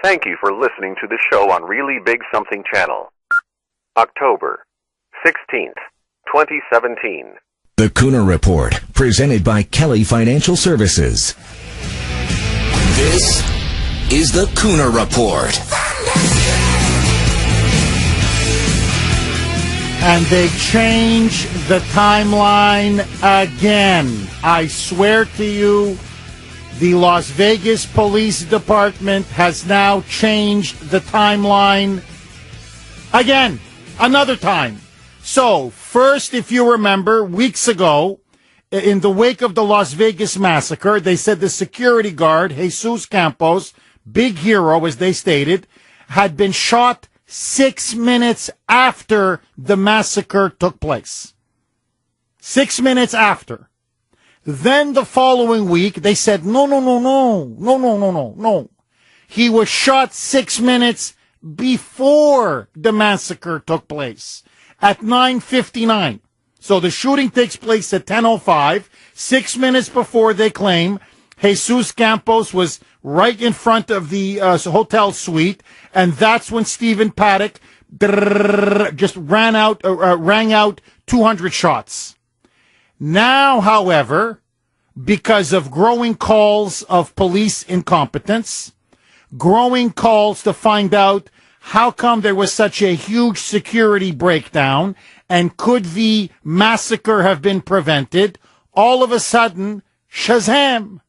Thank you for listening to the show on Really Big Something Channel. October 16th, 2017. The Kuhner Report, presented by Kelly Financial Services. This is the Kuhner Report. And they change the timeline again. I swear to you, the Las Vegas Police Department has now changed the timeline again, another time. So, first, if you remember, weeks ago, in the wake of the Las Vegas massacre, they said the security guard, Jesus Campos, big hero, as they stated, had been shot 6 minutes after the massacre took place. 6 minutes after. Then the following week, they said, no. He was shot 6 minutes before the massacre took place at 9:59. So the shooting takes place at 10:05. 6 minutes before, they claim Jesus Campos was right in front of the hotel suite, and that's when Stephen Paddock just rang out 200 shots. Now, however, because of growing calls of police incompetence, growing calls to find out how come there was such a huge security breakdown, and could the massacre have been prevented, all of a sudden, Shazam!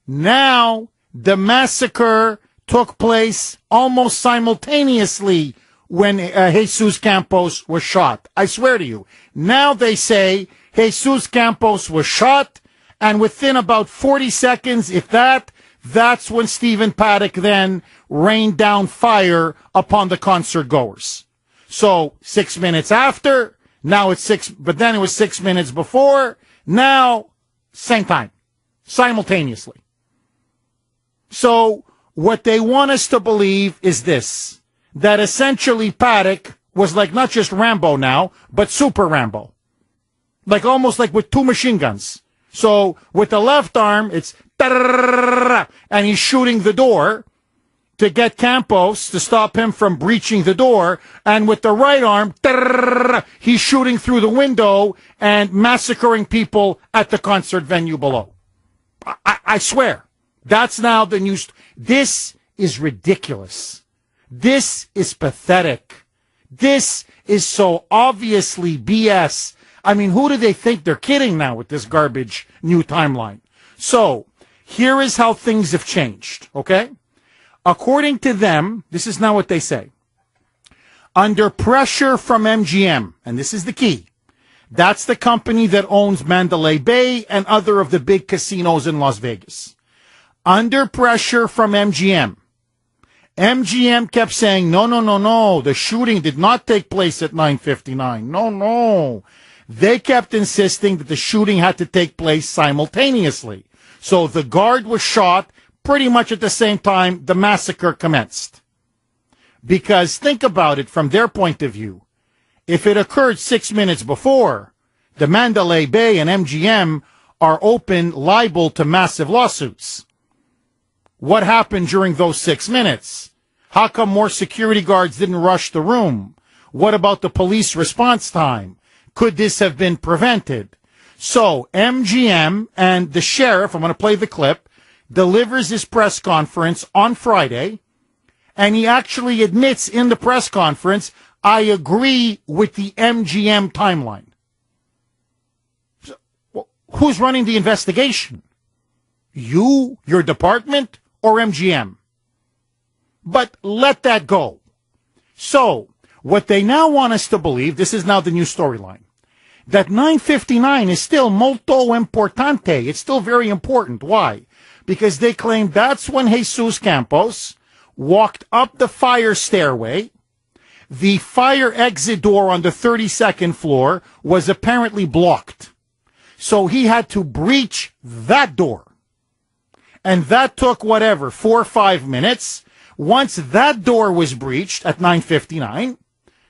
Now, the massacre took place almost simultaneously when Jesus Campos was shot. I swear to you. Now they say Jesus Campos was shot, and within about 40 seconds, if that's when Stephen Paddock then rained down fire upon the concert goers. So 6 minutes after, now it's but then it was 6 minutes before, now same time, simultaneously. So what they want us to believe is this, that essentially Paddock was like not just Rambo now, but Super Rambo. Like almost like with two machine guns. So with the left arm, it's and he's shooting the door to get Campos to stop him from breaching the door. And with the right arm, he's shooting through the window and massacring people at the concert venue below. I swear. That's now the news. This is ridiculous. This is pathetic. This is so obviously BS. I mean, who do they think they're kidding now with this garbage new timeline? So, here is how things have changed, okay? According to them, this is now what they say. Under pressure from MGM, and this is the key, that's the company that owns Mandalay Bay and other of the big casinos in Las Vegas. Under pressure from MGM kept saying, no, the shooting did not take place at 9:59. No. They kept insisting that the shooting had to take place simultaneously. So the guard was shot pretty much at the same time the massacre commenced. Because think about it from their point of view. If it occurred 6 minutes before, the Mandalay Bay and MGM are open liable to massive lawsuits. What happened during those 6 minutes? How come more security guards didn't rush the room? What about the police response time? Could this have been prevented? So MGM and the sheriff, I'm going to play the clip, delivers his press conference on Friday, and he actually admits in the press conference, I agree with the MGM timeline. So, well, who's running the investigation? You, your department, or MGM? But let that go. So, what they now want us to believe, this is now the new storyline, that 9:59 is still molto importante. It's still very important. Why? Because they claim that's when Jesus Campos walked up the fire stairway. The fire exit door on the 32nd floor was apparently blocked. So he had to breach that door. And that took 4 or 5 minutes. Once that door was breached at 9:59,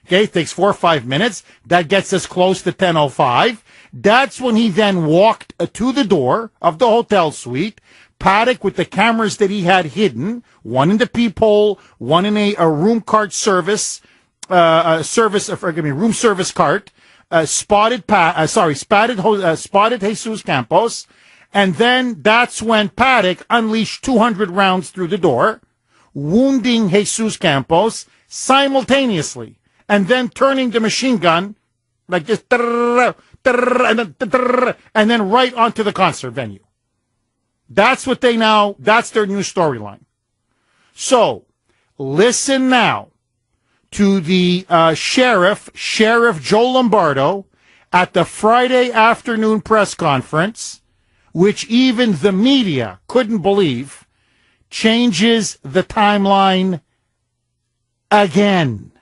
okay, it takes 4 or 5 minutes. That gets us close to 10:05. That's when he then walked to the door of the hotel suite, Paddock, with the cameras that he had hidden, one in the peephole, one in a room cart service, room service cart, spotted Jesus Campos, and then that's when Paddock unleashed 200 rounds through the door, wounding Jesus Campos simultaneously, and then turning the machine gun like this, and then right onto the concert venue. That's their new storyline. So, listen now to the Sheriff Joe Lombardo, at the Friday afternoon press conference, which even the media couldn't believe, changes the timeline again.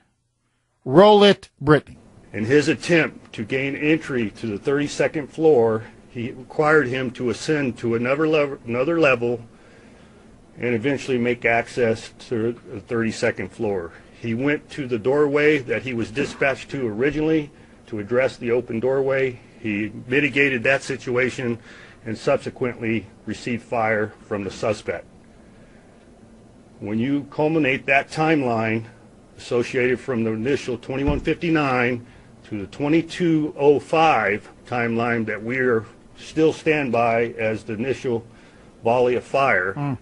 Roll it, Brittany. In his attempt to gain entry to the 32nd floor, he required him to ascend to another level and eventually make access to the 32nd floor. He went to the doorway that he was dispatched to originally to address the open doorway. He mitigated that situation and subsequently received fire from the suspect. When you culminate that timeline associated from the initial 2159 to the 2205 timeline that we are still stand by as the initial volley of fire,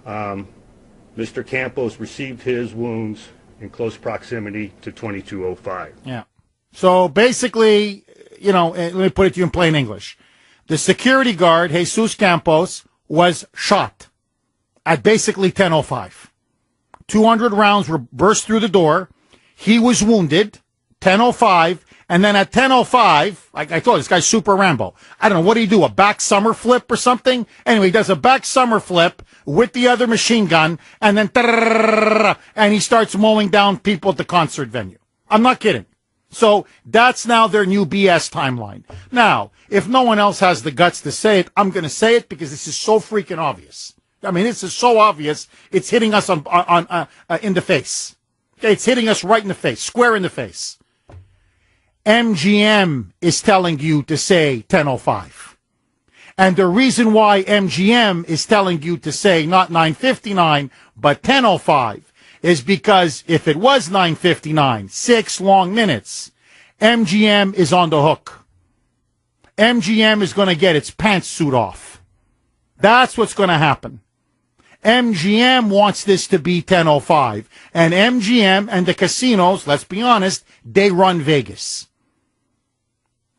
Mr. Campos received his wounds in close proximity to 2205. Yeah. So basically, let me put it to you in plain English. The security guard, Jesus Campos, was shot at basically 10:05. 200 rounds were burst through the door. He was wounded, 10:05, and then at 10:05, like I told you, this guy's Super Rambo. I don't know, what do you do, a back summer flip or something? Anyway, he does a back summer flip with the other machine gun, and then and he starts mowing down people at the concert venue. I'm not kidding. So that's now their new BS timeline. Now, if no one else has the guts to say it, I'm going to say it because this is so freaking obvious. I mean, this is so obvious, it's hitting us in the face. Okay, it's hitting us right in the face, square in the face. MGM is telling you to say 10:05. And the reason why MGM is telling you to say not 9:59, but 10:05 is because if it was 9:59, 6 long minutes, MGM is on the hook. MGM is going to get its pantsuit off. That's what's going to happen. MGM wants this to be 10:05. And MGM and the casinos, let's be honest, they run Vegas.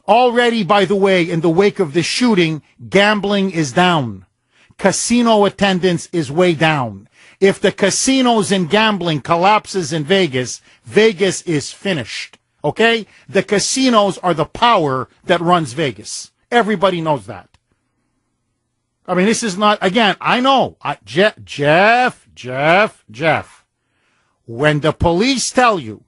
Already, by the way, in the wake of the shooting, gambling is down. Casino attendance is way down. If the casinos and gambling collapses in Vegas, Vegas is finished. Okay? The casinos are the power that runs Vegas. Everybody knows that. I mean, this is not, again, I know. Jeff. When the police tell you,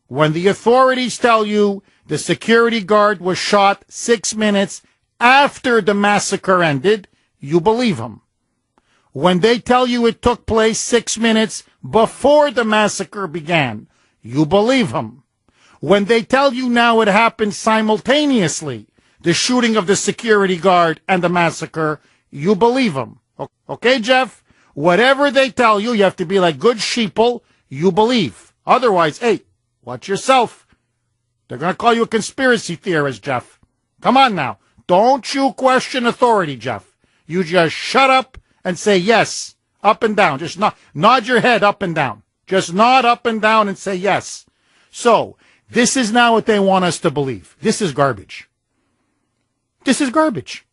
when the authorities tell you the security guard was shot 6 minutes after the massacre ended, you believe them. When they tell you it took place 6 minutes before the massacre began, you believe them. When they tell you now it happened simultaneously, the shooting of the security guard and the massacre, you believe them. Okay, Jeff? Whatever they tell you, you have to be like good sheeple, you believe. Otherwise, hey, watch yourself. They're going to call you a conspiracy theorist, Jeff. Come on now. Don't you question authority, Jeff. You just shut up and say yes, up and down. Just nod your head up and down. Just nod up and down and say yes. So, this is now what they want us to believe. This is garbage. This is garbage.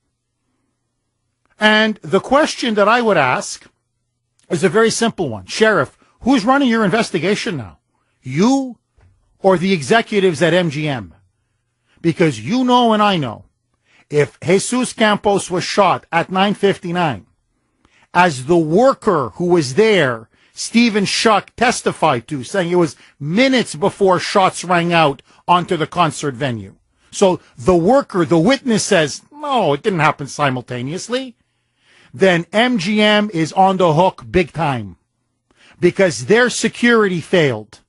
And the question that I would ask is a very simple one. Sheriff, who's running your investigation now? You or the executives at MGM? Because you know and I know, if Jesus Campos was shot at 9:59, as the worker who was there, Stephen Schuck testified to, saying it was minutes before shots rang out onto the concert venue. So the worker, the witness says, no, it didn't happen simultaneously. Then MGM is on the hook big time because their security failed.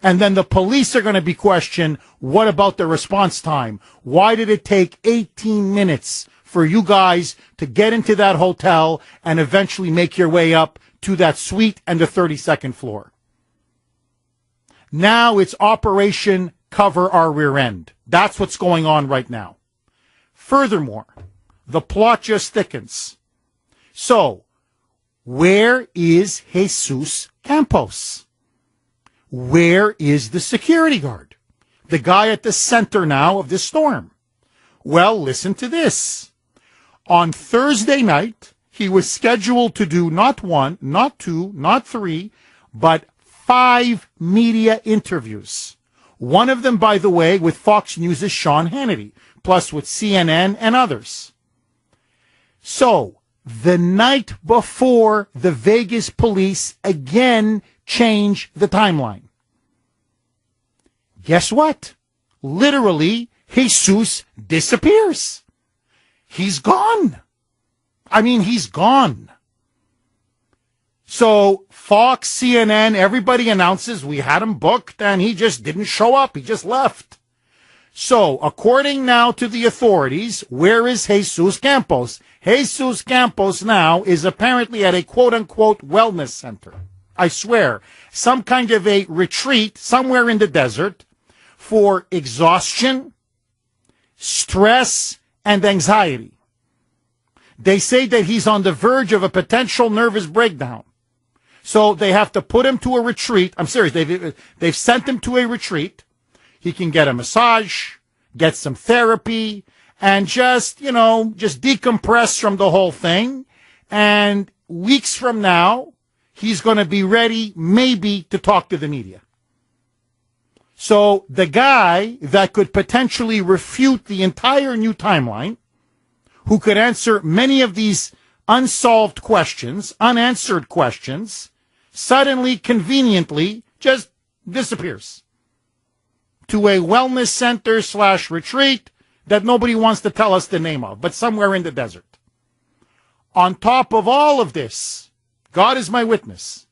And then the police are going to be questioned, what about the response time? Why did it take 18 minutes for you guys to get into that hotel and eventually make your way up to that suite and the 32nd floor. Now it's Operation Cover Our Rear End. That's what's going on right now. Furthermore, the plot just thickens. So, where is Jesus Campos? Where is the security guard? The guy at the center now of this storm. Well, listen to this. On Thursday night, he was scheduled to do not one, not two, not three, but 5 media interviews. One of them, by the way, with Fox News' Sean Hannity, plus with CNN and others. So, the night before, the Vegas police again changed the timeline. Guess what? Literally, Jesus disappears. He's gone. I mean, he's gone. So Fox, CNN, everybody announces we had him booked and he just didn't show up. He just left. So according now to the authorities, where is Jesus Campos? Jesus Campos now is apparently at a quote-unquote wellness center. I swear, some kind of a retreat somewhere in the desert for exhaustion, stress, and anxiety. They say that he's on the verge of a potential nervous breakdown. So they have to put him to a retreat. I'm serious. They've sent him to a retreat. He can get a massage, get some therapy, and just decompress from the whole thing. And weeks from now, he's going to be ready maybe to talk to the media. So the guy that could potentially refute the entire new timeline, who could answer many of these unsolved questions, unanswered questions, suddenly, conveniently, just disappears to a wellness center / retreat that nobody wants to tell us the name of, but somewhere in the desert. On top of all of this, God is my witness,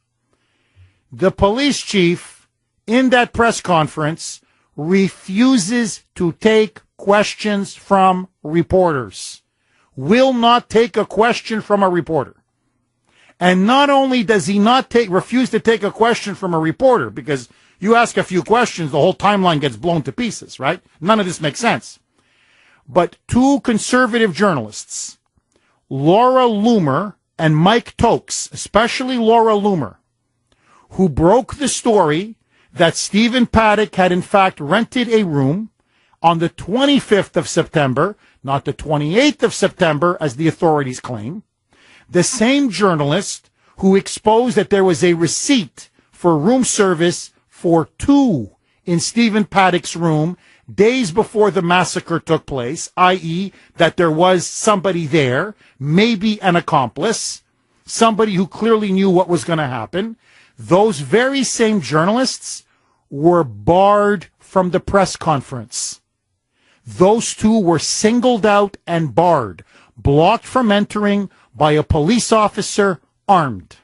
the police chief in that press conference refuses to take questions from reporters, will not take a question from a reporter. And not only does he not refuse to take a question from a reporter, because you ask a few questions, the whole timeline gets blown to pieces, right? None of this makes sense. But 2 conservative journalists, Laura Loomer and Mike Tokes, especially Laura Loomer, who broke the story that Stephen Paddock had in fact rented a room on the 25th of September, not the 28th of September, as the authorities claim. The same journalist who exposed that there was a receipt for room service for 2 in Stephen Paddock's room days before the massacre took place, i.e. that there was somebody there, maybe an accomplice, somebody who clearly knew what was going to happen. Those very same journalists were barred from the press conference. Those 2 were singled out and barred, blocked from entering by a police officer armed.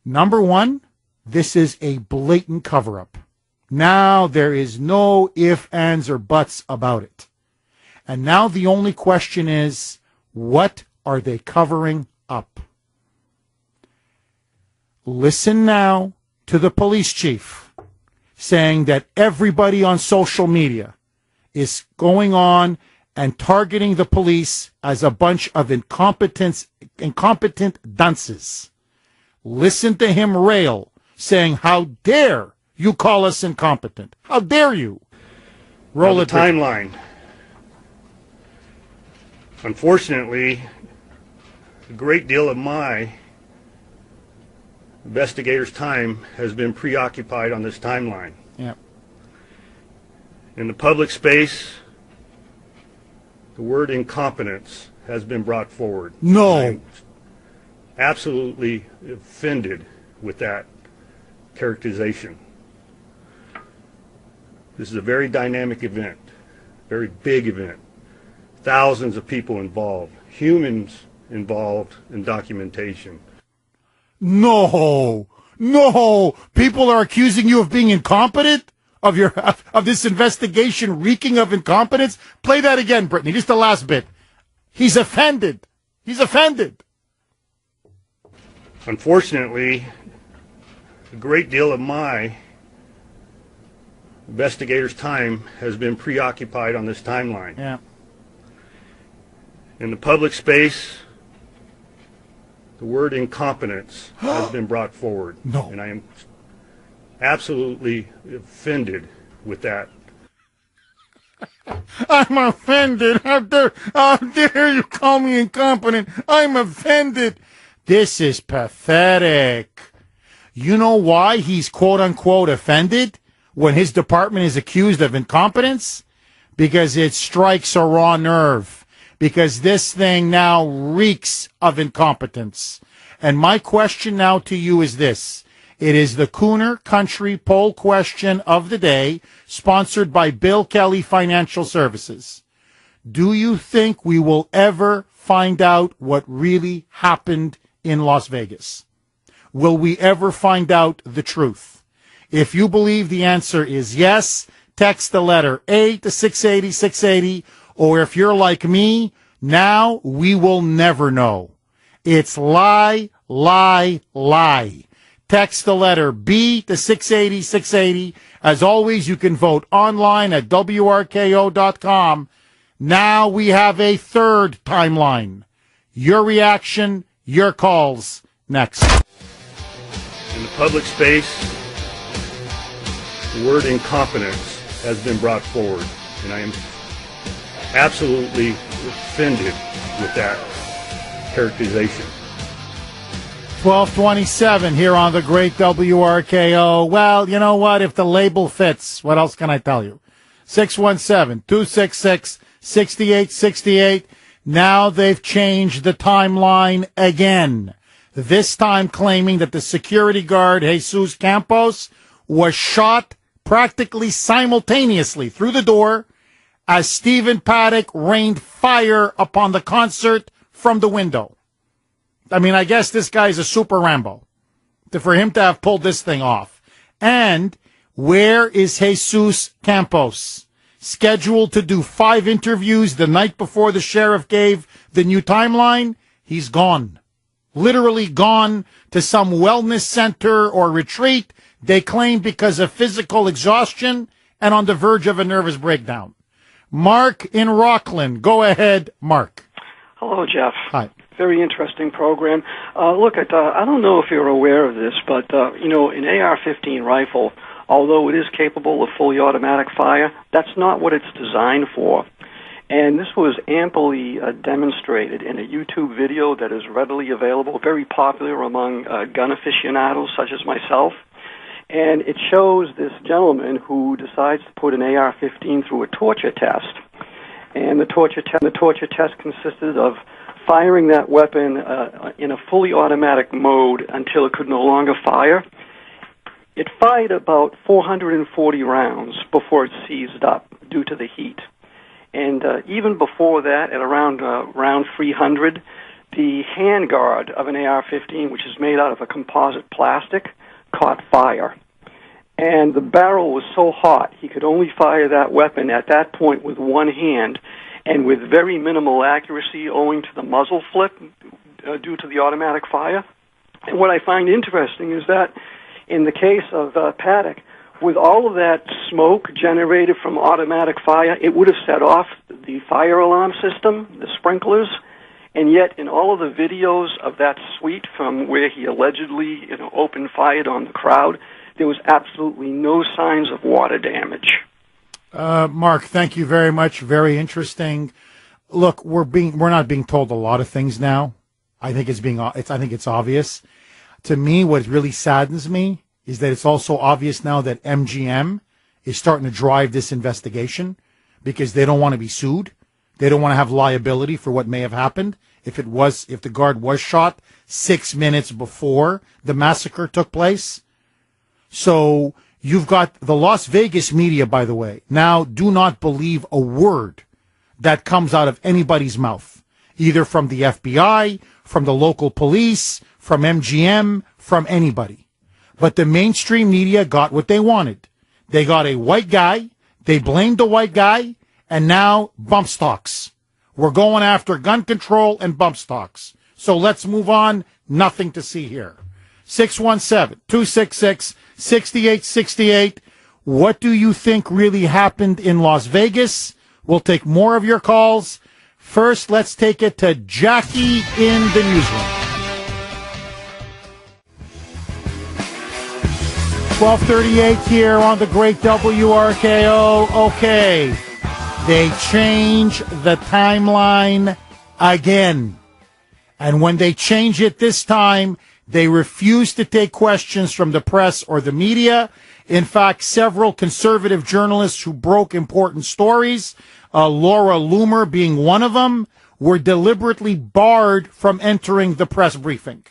Number 1, this is a blatant cover-up. Now there is no ifs, ands, or buts about it. And now the only question is, what are they covering up? Listen now to the police chief saying that everybody on social media is going on and targeting the police as a bunch of incompetent dunces. Listen to him rail, saying, how dare you call us incompetent? How dare you? Roll the it. Timeline. Unfortunately, a great deal of my investigators' time has been preoccupied on this timeline. Yeah. In the public space, the word incompetence has been brought forward. No. I'm absolutely offended with that characterization. This is a very dynamic event, very big event. Thousands of people involved, humans involved in documentation. No. People are accusing you of being incompetent? of this investigation reeking of incompetence? Play that again, Brittany. Just the last bit. He's offended. He's offended. Unfortunately, a great deal of my investigators' time has been preoccupied on this timeline. Yeah. In the public space, the word incompetence has been brought forward. No. And I am absolutely offended with that. I'm offended. How dare you call me incompetent? I'm offended. This is pathetic. You know why he's quote-unquote offended when his department is accused of incompetence? Because it strikes a raw nerve. Because this thing now reeks of incompetence. And my question now to you is this. It is the Kuhner Country Poll Question of the Day, sponsored by Bill Kelly Financial Services. Do you think we will ever find out what really happened in Las Vegas? Will we ever find out the truth? If you believe the answer is yes, text the letter A to 680 680, or if you're like me, now we will never know. It's lie, lie, lie. Text the letter B to 680 680. As always, you can vote online at WRKO.com. Now we have a third timeline. Your reaction, your calls, next. In the public space, the word incompetence has been brought forward, and I am absolutely offended with that characterization. 1227 here on the great WRKO. Well, you know what? If the label fits, what else can I tell you? 617-266-6868. Now they've changed the timeline again. This time claiming that the security guard, Jesus Campos, was shot practically simultaneously through the door as Stephen Paddock rained fire upon the concert from the window. I mean, I guess this guy's a super Rambo for him to have pulled this thing off. And where is Jesus Campos? Scheduled to do 5 interviews the night before the sheriff gave the new timeline. He's gone. Literally gone to some wellness center or retreat, they claim because of physical exhaustion and on the verge of a nervous breakdown. Mark in Rockland. Go ahead, Mark. Hello, Jeff. Hi. Very interesting program. Look, I don't know if you're aware of this, but, an AR-15 rifle, although it is capable of fully automatic fire, that's not what it's designed for. And this was amply demonstrated in a YouTube video that is readily available, very popular among gun aficionados such as myself. And it shows this gentleman who decides to put an AR-15 through a torture test. And the torture test consisted of firing that weapon in a fully automatic mode until it could no longer fire. It fired about 440 rounds before it seized up due to the heat. And even before that, at around round 300, the handguard of an AR-15, which is made out of a composite plastic, caught fire. And the barrel was so hot, he could only fire that weapon at that point with one hand, and with very minimal accuracy owing to the muzzle flip due to the automatic fire. And what I find interesting is that in the case of Paddock, with all of that smoke generated from automatic fire, it would have set off the fire alarm system, the sprinklers, and yet in all of the videos of that suite from where he allegedly opened fire on the crowd, there was absolutely no signs of water damage. Mark, thank you very much. Very interesting. Look, we're not being told a lot of things now. I think it's obvious. To me, what really saddens me is that it's also obvious now that MGM is starting to drive this investigation because they don't want to be sued. They don't want to have liability for what may have happened if the guard was shot 6 minutes before the massacre took place. So you've got the Las Vegas media, by the way. Now, do not believe a word that comes out of anybody's mouth, either from the FBI, from the local police, from MGM, from anybody. But the mainstream media got what they wanted. They got a white guy. They blamed the white guy. And now bump stocks. We're going after gun control and bump stocks. So let's move on. Nothing to see here. 617-266-6868. What do you think really happened in Las Vegas? We'll take more of your calls. First, let's take it to Jackie in the newsroom. 1238 here on the great WRKO. Okay, they change the timeline again. And when they change it this time, they refuse to take questions from the press or the media. In fact, several conservative journalists who broke important stories, Laura Loomer being one of them, were deliberately barred from entering the press briefing.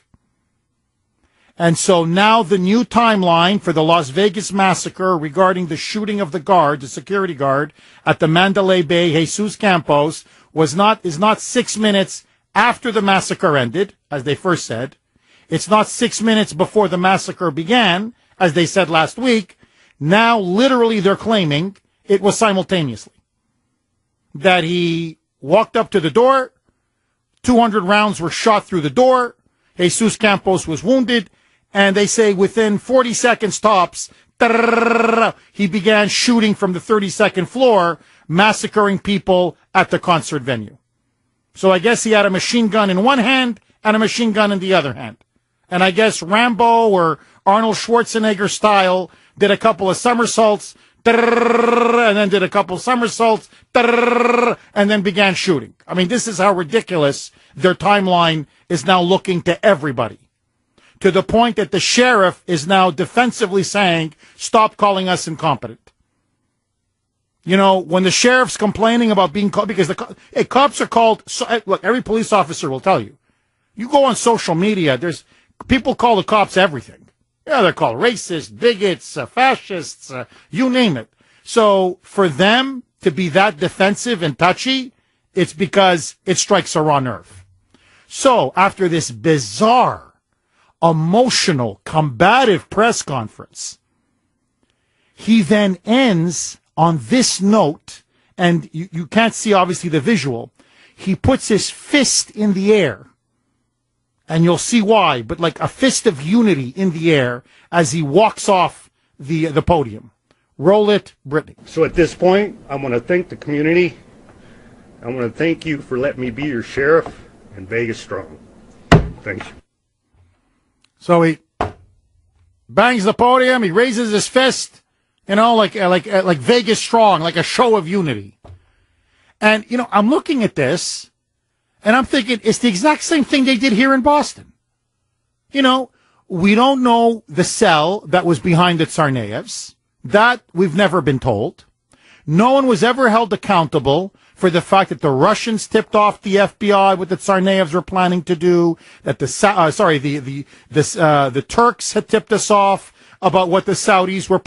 And so now the new timeline for the Las Vegas massacre regarding the shooting of the guard, the security guard at the Mandalay Bay, Jesus Campos, is not 6 minutes after the massacre ended, as they first said. It's not 6 minutes before the massacre began, as they said last week. Now, literally, they're claiming it was simultaneously. That he walked up to the door, 200 rounds were shot through the door, Jesus Campos was wounded, and they say within 40 seconds tops, he began shooting from the 32nd floor, massacring people at the concert venue. So I guess he had a machine gun in one hand and a machine gun in the other hand. And I guess Rambo or Arnold Schwarzenegger style did a couple of somersaults, and then did a couple of somersaults, and then began shooting. I mean, this is how ridiculous their timeline is now looking to everybody. To the point that the sheriff is now defensively saying, stop calling us incompetent. You know, when the sheriff's complaining about being called, because cops are called, look, every police officer will tell you. You go on social media, there's people call the cops everything. Yeah, they're called racist, bigots, fascists, you name it. So for them to be that defensive and touchy, it's because it strikes a raw nerve. So after this bizarre, emotional, combative press conference, he then ends on this note, and you can't see obviously the visual. He puts his fist in the air. And you'll see why, but like a fist of unity in the air as he walks off the podium. Roll it, Brittany. So at this point, I want to thank the community. I want to thank you for letting me be your sheriff and Vegas strong. Thanks. So he bangs the podium, he raises his fist, you know, like Vegas strong, like a show of unity. And, you know, I'm looking at this, and I'm thinking, it's the exact same thing they did here in Boston. You know, we don't know the cell that was behind the Tsarnaevs. That we've never been told. No one was ever held accountable for the fact that the Russians tipped off the FBI what the Tsarnaevs were planning to do, that the Turks had tipped us off about what the Saudis were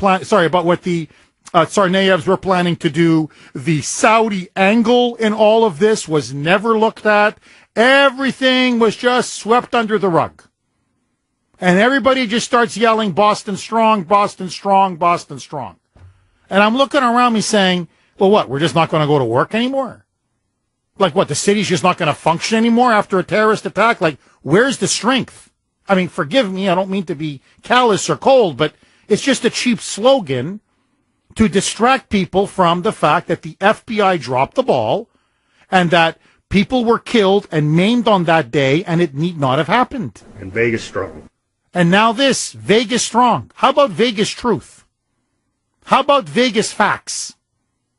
about what the Tsarnaevs were planning to do. The Saudi angle in all of this was never looked at. Everything was just swept under the rug. And everybody just starts yelling, Boston strong, Boston strong, Boston strong. And I'm looking around me saying, well, what, we're just not going to go to work anymore? Like what, the city's just not going to function anymore after a terrorist attack? Like, where's the strength? I mean, forgive me, I don't mean to be callous or cold, but it's just a cheap slogan to distract people from the fact that the FBI dropped the ball and that people were killed and maimed on that day, and it need not have happened. And Vegas strong. And now this, Vegas strong. How about Vegas truth? How about Vegas facts?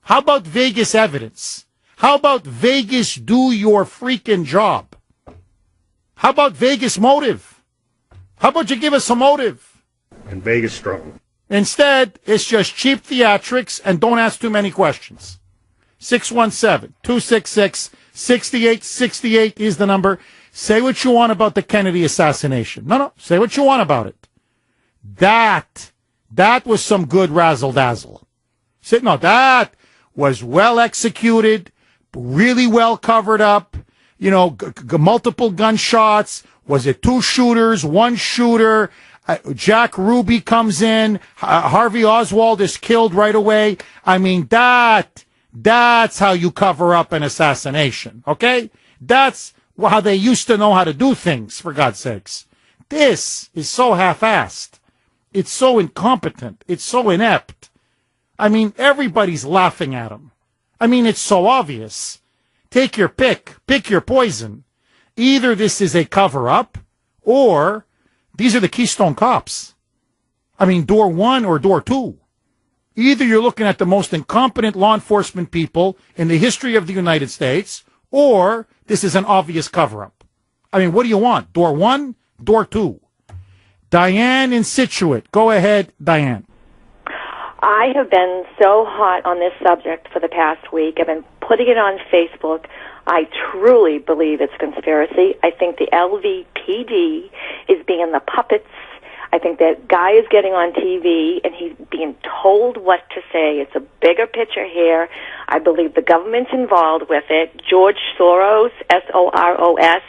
How about Vegas evidence? How about Vegas do your freaking job? How about Vegas motive? How about you give us a motive? And Vegas strong. Instead, it's just cheap theatrics and don't ask too many questions. 617-266-6868 is the number. Say what you want about the Kennedy assassination. No, say what you want about it. That was some good razzle-dazzle. No, that was well executed, really well covered up, you know, multiple gunshots. Was it two shooters, one shooter? Jack Ruby comes in. Harvey Oswald is killed right away. I mean, that's how you cover up an assassination, okay? That's how they used to know how to do things, for God's sakes. This is so half-assed. It's so incompetent. It's so inept. I mean, everybody's laughing at him. I mean, it's so obvious. Take your pick. Pick your poison. Either this is a cover-up, or these are the Keystone Cops. I mean, door 1 or door 2. Either you're looking at the most incompetent law enforcement people in the history of the United States, or this is an obvious cover-up. I mean, what do you want? Door 1, door 2. Diane in Scituate. Go ahead, Diane. I have been so hot on this subject for the past week. I've been putting it on Facebook. I truly believe it's conspiracy. I think the LVPD is being the puppets. I think that guy is getting on TV and he's being told what to say. It's a bigger picture here. I believe the government's involved with it. George Soros, S-O-R-O-S,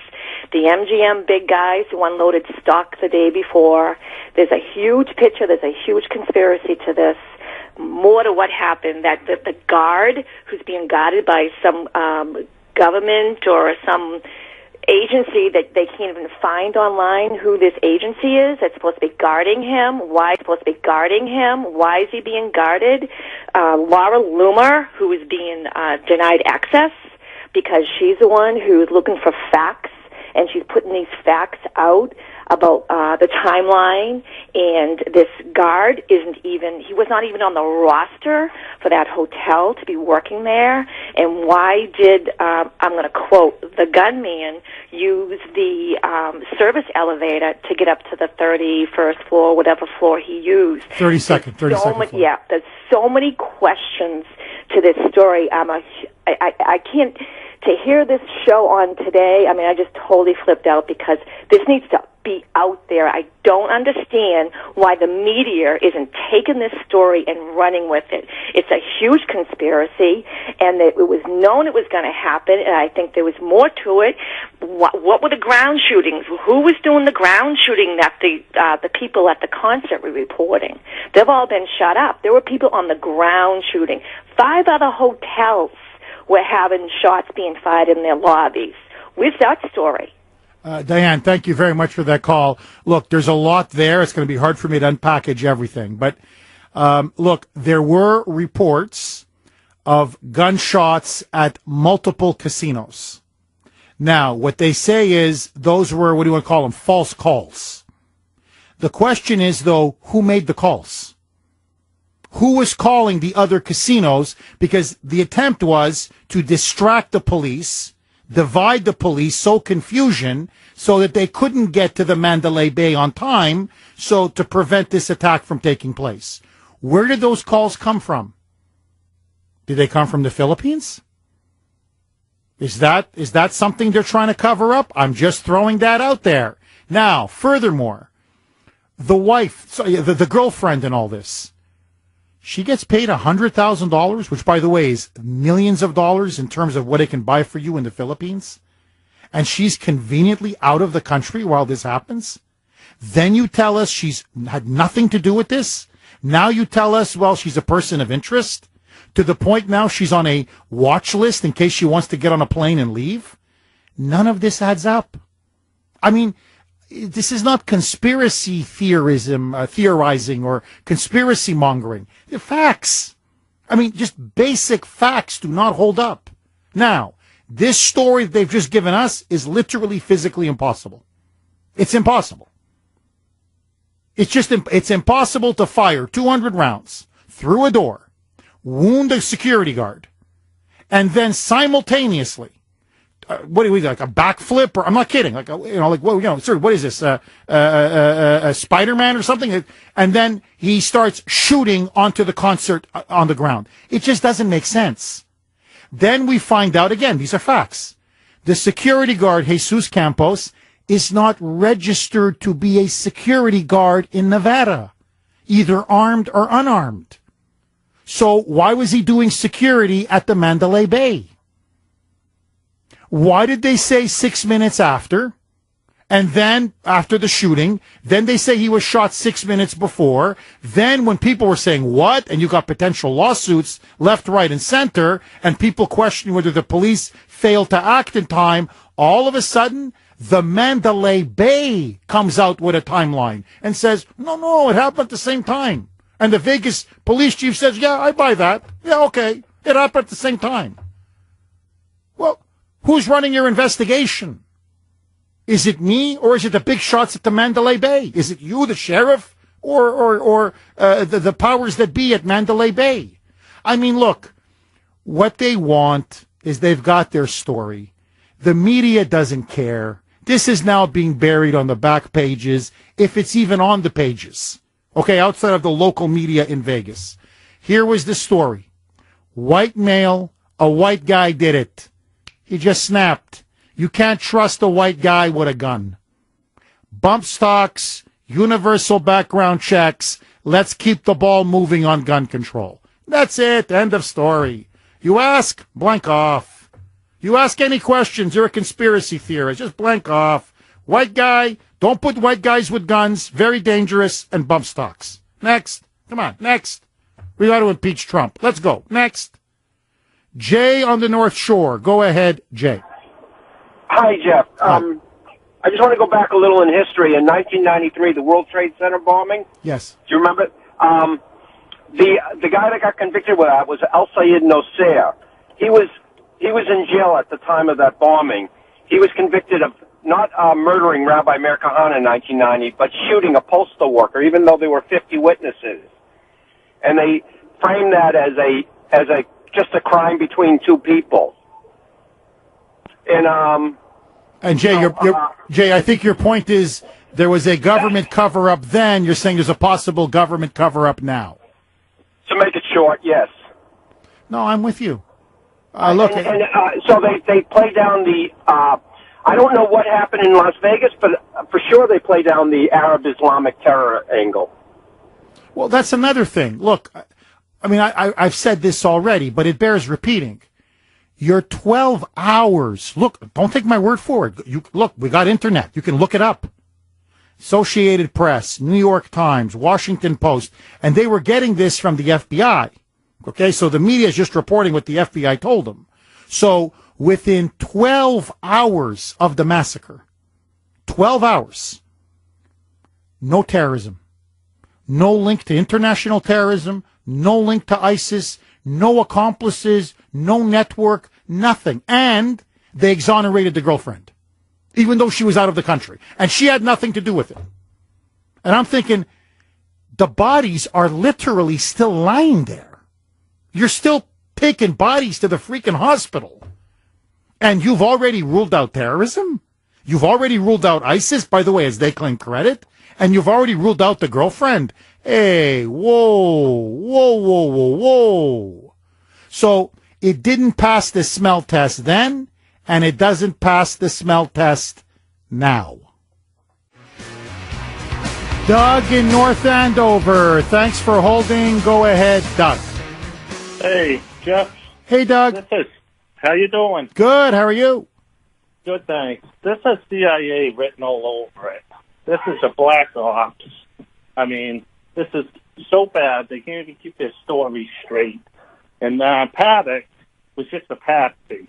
the MGM big guys who unloaded stock the day before. There's a huge picture. There's a huge conspiracy to this. More to what happened, that the guard who's being guarded by some government or some agency that they can't even find online who this agency is that's supposed to be guarding him. Why is supposed to be guarding him? Why is he being guarded? Laura Loomer, who is being denied access because she's the one who's looking for facts, and she's putting these facts out about the timeline, and this guard he was not even on the roster for that hotel to be working there. And why did, I'm going to quote, the gunman use the service elevator to get up to the 31st floor, whatever floor he used? 32nd floor. Yeah, there's so many questions to this story. I can't, to hear this show on today, I mean, I just totally flipped out because this needs to be out there. I don't understand why the media isn't taking this story and running with it. It's a huge conspiracy, and it was known it was going to happen, and I think there was more to it. What were the ground shootings? Who was doing the ground shooting that the people at the concert were reporting? They've all been shut up. There were people on the ground shooting. 5 other hotels were having shots being fired in their lobbies. Where's that story? Diane, thank you very much for that call. Look, there's a lot there. It's going to be hard for me to unpackage everything. But look, there were reports of gunshots at multiple casinos. Now, what they say is those were, what do you want to call them, false calls. The question is, though, who made the calls? Who was calling the other casinos? Because the attempt was to distract the police, divide the police, sow confusion so that they couldn't get to the Mandalay Bay on time, so to prevent this attack from taking place. Where did those calls come from? Did they come from the Philippines? Is that something they're trying to cover up? I'm just throwing that out there. Now, furthermore, the wife, the girlfriend in all this, she gets paid $100,000, which, by the way, is millions of dollars in terms of what it can buy for you in the Philippines. And she's conveniently out of the country while this happens. Then you tell us she's had nothing to do with this. Now you tell us, well, she's a person of interest, to the point now she's on a watch list in case she wants to get on a plane and leave. None of this adds up. I mean, this is not conspiracy theorizing or conspiracy mongering. They're facts. I mean, just basic facts do not hold up. Now, this story that they've just given us is literally physically impossible. It's impossible. It's impossible to fire 200 rounds through a door, wound a security guard, and then simultaneously, what do we do, like a backflip? Or I'm not kidding. Sir, what is this? Spider-Man or something? And then he starts shooting onto the concert on the ground. It just doesn't make sense. Then we find out again, these are facts. The security guard, Jesus Campos, is not registered to be a security guard in Nevada, either armed or unarmed. So why was he doing security at the Mandalay Bay? Why did they say 6 minutes after? And then after the shooting, then they say he was shot 6 minutes before. Then when people were saying what, and you got potential lawsuits left, right, and center, and people questioning whether the police failed to act in time, all of a sudden, the Mandalay Bay comes out with a timeline and says, no, it happened at the same time. And the Vegas police chief says, yeah, I buy that. Yeah, okay. It happened at the same time. Well, who's running your investigation? Is it me, or is it the big shots at the Mandalay Bay? Is it you, the sheriff, or the powers that be at Mandalay Bay? I mean, look, what they want is they've got their story. The media doesn't care. This is now being buried on the back pages, if it's even on the pages. Okay, outside of the local media in Vegas. Here was the story. White male, a white guy did it. He just snapped. You can't trust a white guy with a gun. Bump stocks, universal background checks. Let's keep the ball moving on gun control. That's it. End of story. You ask, blank off. You ask any questions, you're a conspiracy theorist. Just blank off. White guy, don't put white guys with guns. Very dangerous, and bump stocks. Next. Come on, next. We got to impeach Trump. Let's go. Next. Jay on the North Shore. Go ahead, Jay. Hi, Jeff. I just want to go back a little in history. In 1993, the World Trade Center bombing. Yes. Do you remember? The guy that got convicted with that was Al Sayed Nosser. He was in jail at the time of that bombing. He was convicted of not murdering Rabbi Meir Kahane in 1990, but shooting a postal worker, even though there were 50 witnesses. And they framed that as just a crime between two people. And Jay, Jay, I think your point is there was a government cover-up then. You're saying there's a possible government cover-up now. To make it short, yes. No, I'm with you. So they play down the. I don't know what happened in Las Vegas, but for sure they play down the Arab Islamic terror angle. Well, that's another thing. Look, I mean, I've said this already, but it bears repeating. Your 12 hours. Look, don't take my word for it. Look, we got internet. You can look it up. Associated Press, New York Times, Washington Post, and they were getting this from the FBI. Okay, so the media is just reporting what the FBI told them. So within 12 hours of the massacre, 12 hours, no terrorism, no link to international terrorism, no link to ISIS, no accomplices, no network, nothing. And they exonerated the girlfriend, even though she was out of the country. And she had nothing to do with it. And I'm thinking, the bodies are literally still lying there. You're still taking bodies to the freaking hospital. And you've already ruled out terrorism? You've already ruled out ISIS, by the way, as they claim credit? And you've already ruled out the girlfriend? Hey, whoa. So it didn't pass the smell test then, and it doesn't pass the smell test now. Doug in North Andover, thanks for holding. Go ahead, Doug. Hey, Jeff. Hey, Doug. How you doing? Good. How are you? Good, thanks. This is CIA written all over it. This is a black ops. I mean, this is so bad they can't even keep their story straight. And Paddock was just a patsy.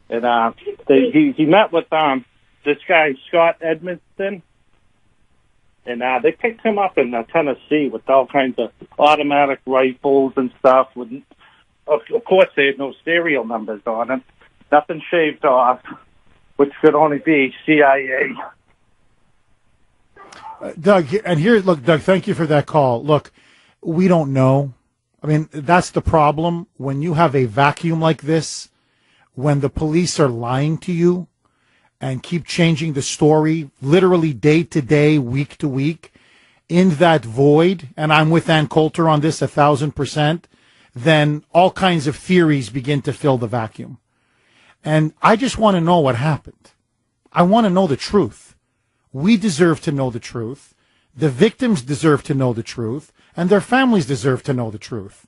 And he met with this guy, Scott Edmondson. And they picked him up in Tennessee with all kinds of automatic rifles and stuff. Of course, they had no serial numbers on it. Nothing shaved off, which could only be CIA. Doug, and here, look, Doug, thank you for that call. Look, we don't know. I mean, that's the problem. When you have a vacuum like this, when the police are lying to you and keep changing the story, literally day to day, week to week, in that void, and I'm with Ann Coulter on this 1,000%, then all kinds of theories begin to fill the vacuum. And I just want to know what happened. I want to know the truth. We deserve to know the truth. The victims deserve to know the truth. And their families deserve to know the truth.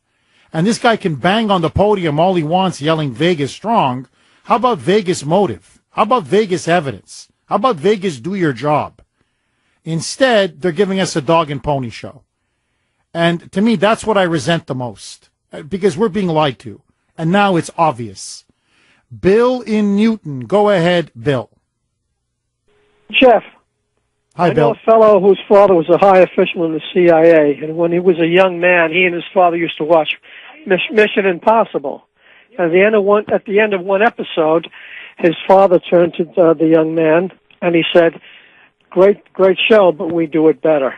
And this guy can bang on the podium all he wants, yelling Vegas strong. How about Vegas motive? How about Vegas evidence? How about Vegas do your job? Instead, they're giving us a dog and pony show. And to me, that's what I resent the most, because we're being lied to. And now it's obvious. Bill in Newton. Go ahead, Bill. Jeff. Hi, I Bill. know a fellow whose father was a high official in the CIA, and when he was a young man, he and his father used to watch Mission Impossible. And at the end of one episode, his father turned to the young man, and he said, great show, but we do it better.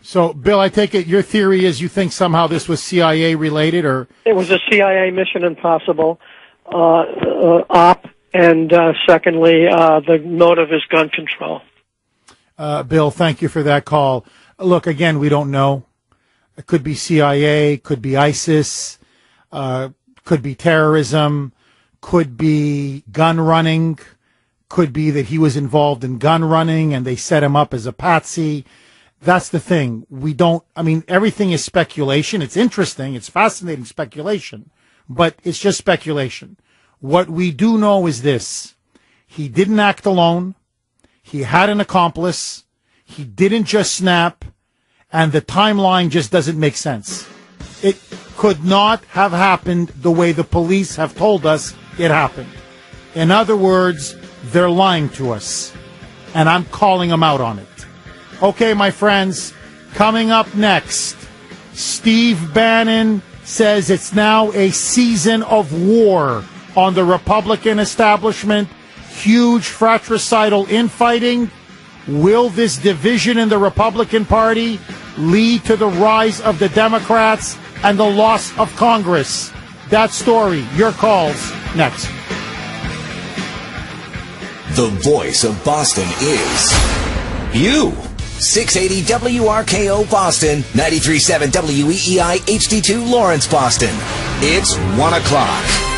So, Bill, I take it your theory is you think somehow this was CIA related, or? It was a CIA Mission Impossible op, and secondly, the motive is gun control. Bill, thank you for that call. Look, again, we don't know. It could be CIA, could be ISIS, could be terrorism, could be gun running, could be that he was involved in gun running and they set him up as a patsy. That's the thing. Everything is speculation. It's interesting. It's fascinating speculation, but it's just speculation. What we do know is this. He didn't act alone. He had an accomplice. He didn't just snap, and the timeline just doesn't make sense. It could not have happened the way the police have told us it happened. In other words, they're lying to us, and I'm calling them out on it. Okay, my friends, coming up next, Steve Bannon says it's now a season of war on the Republican establishment. Huge fratricidal infighting. Will this division in the Republican Party lead to the rise of the Democrats and the loss of Congress? That story, your calls, next. The voice of Boston is you. 680 WRKO Boston, 93.7 WEEI HD2 Lawrence, Boston. It's 1 o'clock.